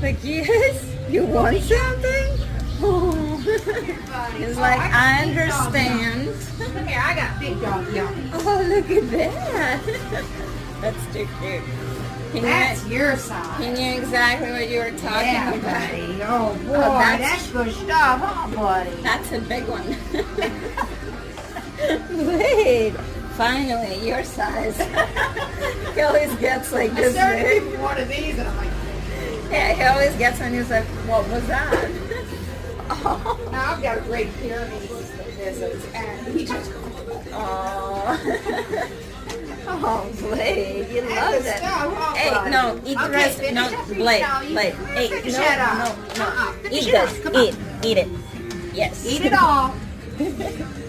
Like, yes, you want something? Oh. He's like, I understand. Look here, I got big dog yummy. Oh, look at that. That's too cute. That's your size. He knew exactly what you were talking Yeah, about. buddy. Oh, boy, that's good stuff, huh, buddy? That's a big one. Wait, finally, your size. He always gets like I this started big. giving one of these, and I'm like, Yeah, he always gets when he's like, what was that? Oh. now I've got a great Pyrenees visits, and he just goes, Oh. Oh, Blade, you love good it. stuff, huh, Hey, buddy? no, eat the Okay, rest. finish No, that for Blade, yourself. You Blade. Hey, finish no, that up. no. Finish Eat it this. up. Come on. Eat it. Yes. Eat it all.